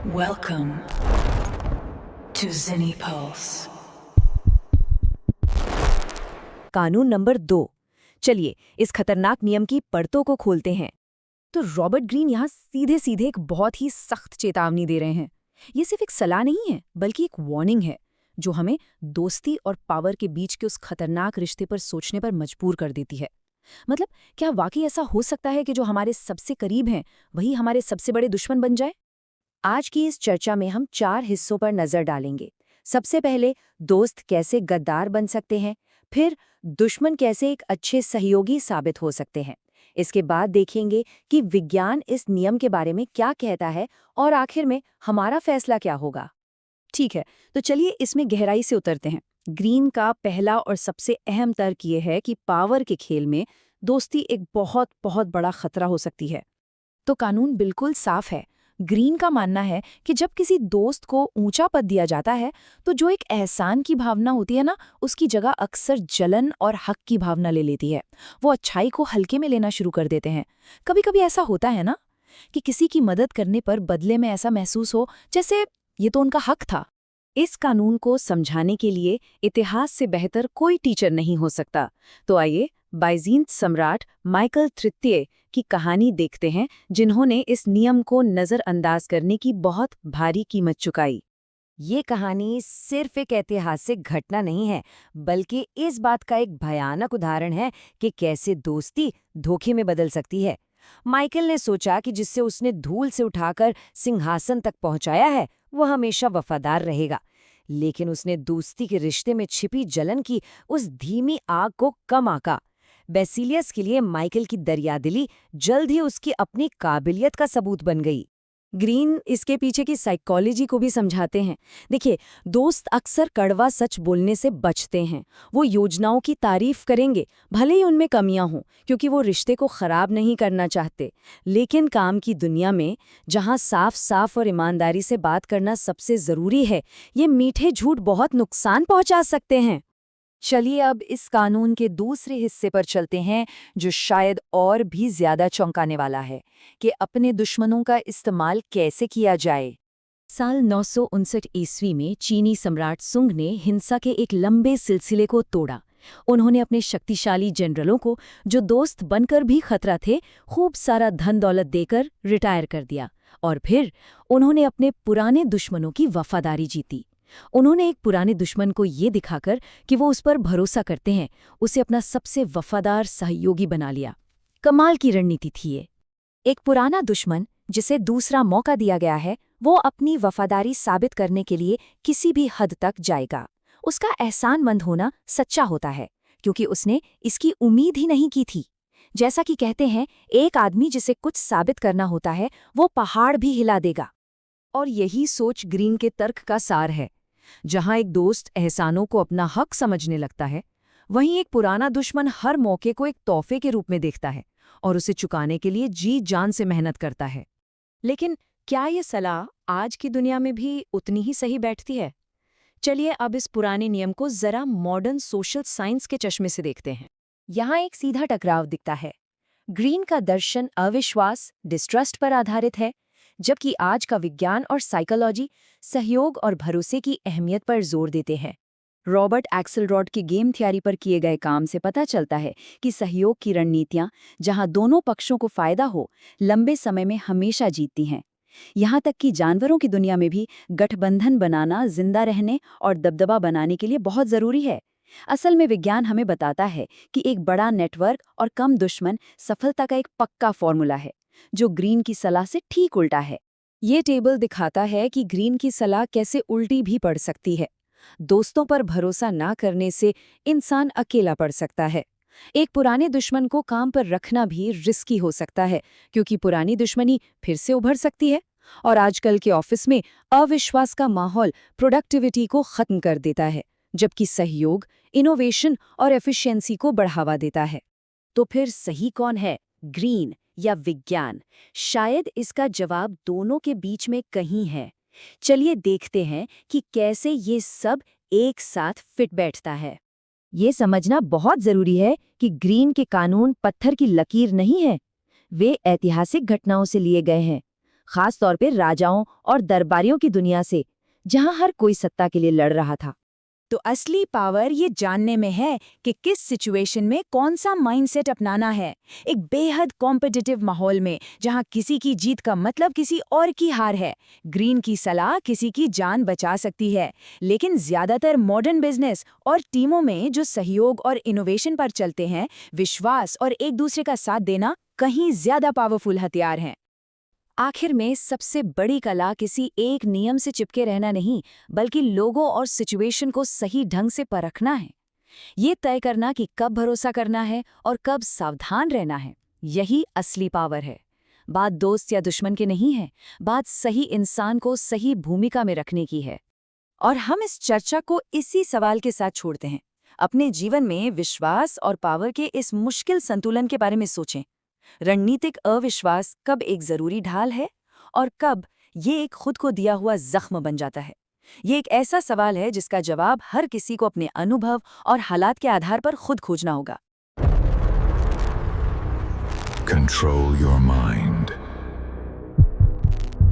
Welcome to Zinni Pulse. कानून number 2। चलिए इस खतरनाक नियम की परतों को खोलते हैं। तो रॉबर्ट ग्रीन यहाँ सीधे सीधे एक बहुत ही सख्त चेतावनी दे रहे हैं। ये सिर्फ एक सलाह नहीं है, बल्कि एक वार्निंग है जो हमें दोस्ती और पावर के बीच के उस खतरनाक रिश्ते पर सोचने पर मजबूर कर देती है। मतलब क्या वाकई ऐसा हो सकता है कि जो हमारे सबसे करीब हैं वही हमारे सबसे बड़े दुश्मन बन जाए? आज की इस चर्चा में हम 4 हिस्सों पर नजर डालेंगे। सबसे पहले दोस्त कैसे गद्दार बन सकते हैं, फिर दुश्मन कैसे एक अच्छे सहयोगी साबित हो सकते हैं। इसके बाद देखेंगे कि विज्ञान इस नियम के बारे में क्या कहता है और आखिर में हमारा फैसला क्या होगा। ठीक है, तो चलिए इसमें गहराई से उतरते हैं। ग्रीन का पहला और सबसे अहम तर्क ये है कि पावर के खेल में दोस्ती एक बहुत बहुत बड़ा खतरा हो सकती है। तो कानून बिल्कुल साफ है। ग्रीन का मानना है कि जब किसी दोस्त को ऊंचा पद दिया जाता है तो जो एक एहसान की भावना होती है ना, उसकी जगह अक्सर जलन और हक की भावना ले लेती है। वो अच्छाई को हल्के में लेना शुरू कर देते हैं। कभी कभी ऐसा होता है ना कि किसी की मदद करने पर बदले में ऐसा महसूस हो जैसे ये तो उनका हक था। इस कानून को समझाने के लिए इतिहास से बेहतर कोई टीचर नहीं हो सकता। तो आइए बाइज़ीन सम्राट माइकल तृतीय की कहानी देखते हैं, जिन्होंने इस नियम को नज़रअंदाज करने की बहुत भारी कीमत चुकाई। ये कहानी सिर्फ एक ऐतिहासिक घटना नहीं है, बल्कि इस बात का एक भयानक उदाहरण है कि कैसे दोस्ती धोखे में बदल सकती है। माइकल ने सोचा कि जिससे उसने धूल से उठाकर सिंहासन तक पहुंचाया है वो हमेशा वफादार रहेगा, लेकिन उसने दोस्ती के रिश्ते में छिपी जलन की उस धीमी आग को कम आंका। बेसिलियस के लिए माइकल की दरियादिली जल्द ही उसकी अपनी काबिलियत का सबूत बन गई। ग्रीन इसके पीछे की साइकोलॉजी को भी समझाते हैं। देखिए, दोस्त अक्सर कड़वा सच बोलने से बचते हैं। वो योजनाओं की तारीफ करेंगे, भले ही उनमें कमियां हों, क्योंकि वो रिश्ते को खराब नहीं करना चाहते। लेकिन काम की दुनिया में, जहां साफ साफ और ईमानदारी से बात करना सबसे जरूरी है, ये मीठे झूठ बहुत नुकसान पहुंचा सकते हैं। चलिए अब इस कानून के दूसरे हिस्से पर चलते हैं, जो शायद और भी ज्यादा चौंकाने वाला है कि अपने दुश्मनों का इस्तेमाल कैसे किया जाए। साल 959 ईस्वी में चीनी सम्राट सुंग ने हिंसा के एक लंबे सिलसिले को तोड़ा। उन्होंने अपने शक्तिशाली जनरलों को, जो दोस्त बनकर भी खतरा थे, खूब सारा धन दौलत देकर रिटायर कर दिया। और फिर उन्होंने अपने पुराने दुश्मनों की वफादारी जीती। उन्होंने एक पुराने दुश्मन को ये दिखाकर कि वो उस पर भरोसा करते हैं, उसे अपना सबसे वफादार सहयोगी बना लिया। कमाल की रणनीति थी ये। एक पुराना दुश्मन जिसे दूसरा मौका दिया गया है, वो अपनी वफादारी साबित करने के लिए किसी भी हद तक जाएगा। उसका एहसानमंद होना सच्चा होता है, क्योंकि उसने इसकी उम्मीद ही नहीं की थी। जैसा कि कहते हैं, एक आदमी जिसे कुछ साबित करना होता है, वो पहाड़ भी हिला देगा। और यही सोच ग्रीन के तर्क का सार है। जहां एक दोस्त एहसानों को अपना हक समझने लगता है, वहीं एक पुराना दुश्मन हर मौके को एक तोहफे के रूप में देखता है और उसे चुकाने के लिए जी जान से मेहनत करता है। लेकिन क्या ये सलाह आज की दुनिया में भी उतनी ही सही बैठती है? चलिए अब इस पुराने नियम को जरा मॉडर्न सोशल साइंस के चश्मे से देखते हैं। यहाँ एक सीधा टकराव दिखता है। ग्रीन का दर्शन अविश्वास, डिस्ट्रस्ट पर आधारित है, जबकि आज का विज्ञान और साइकोलॉजी सहयोग और भरोसे की अहमियत पर जोर देते हैं। रॉबर्ट एक्सेलरॉड की गेम थियरी पर किए गए काम से पता चलता है कि सहयोग की रणनीतियां, जहां दोनों पक्षों को फायदा हो, लंबे समय में हमेशा जीतती हैं। यहाँ तक कि जानवरों की दुनिया में भी गठबंधन बनाना जिंदा रहने और दबदबा बनाने के लिए बहुत जरूरी है। असल में विज्ञान हमें बताता है कि एक बड़ा नेटवर्क और कम दुश्मन सफलता का एक पक्का फॉर्मूला है, जो ग्रीन की सलाह से ठीक उल्टा है। ये टेबल दिखाता है कि ग्रीन की सलाह कैसे उल्टी भी पड़ सकती है। दोस्तों पर भरोसा ना करने से इंसान अकेला पड़ सकता है। एक पुराने दुश्मन को काम पर रखना भी रिस्की हो सकता है, क्योंकि पुरानी दुश्मनी फिर से उभर सकती है। और आजकल के ऑफिस में अविश्वास का माहौल प्रोडक्टिविटी को खत्म कर देता है, जबकि सहयोग इनोवेशन और एफिशिएंसी को बढ़ावा देता है। तो फिर सही कौन है, ग्रीन या विज्ञान? शायद इसका जवाब दोनों के बीच में कहीं है। चलिए देखते हैं कि कैसे ये सब एक साथ फिट बैठता है। ये समझना बहुत जरूरी है कि ग्रीन के कानून पत्थर की लकीर नहीं है। वे ऐतिहासिक घटनाओं से लिए गए हैं। खास तौर पे राजाओं और दरबारियों की दुनिया से, जहां हर कोई सत्ता के लिए लड़ रहा था। तो असली पावर ये जानने में है कि किस सिचुएशन में कौन सा माइंडसेट अपनाना है। एक बेहद कॉम्पिटिटिव माहौल में जहां किसी की जीत का मतलब किसी और की हार है, ग्रीन की सलाह किसी की जान बचा सकती है। लेकिन ज्यादातर मॉडर्न बिजनेस और टीमों में जो सहयोग और इनोवेशन पर चलते हैं, विश्वास और एक दूसरे का साथ देना कहीं ज्यादा पावरफुल हथियार हैं। आखिर में सबसे बड़ी कला किसी एक नियम से चिपके रहना नहीं, बल्कि लोगों और सिचुएशन को सही ढंग से परखना है। ये तय करना कि कब भरोसा करना है और कब सावधान रहना है, यही असली पावर है। बात दोस्त या दुश्मन की नहीं है, बात सही इंसान को सही भूमिका में रखने की है। और हम इस चर्चा को इसी सवाल के साथ छोड़ते हैं। अपने जीवन में विश्वास और पावर के इस मुश्किल संतुलन के बारे में सोचें। रणनीतिक अविश्वास कब एक जरूरी ढाल है और कब ये एक खुद को दिया हुआ जख्म बन जाता है? ये एक ऐसा सवाल है जिसका जवाब हर किसी को अपने अनुभव और हालात के आधार पर खुद खोजना होगा। Control your mind,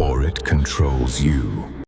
or it controls you.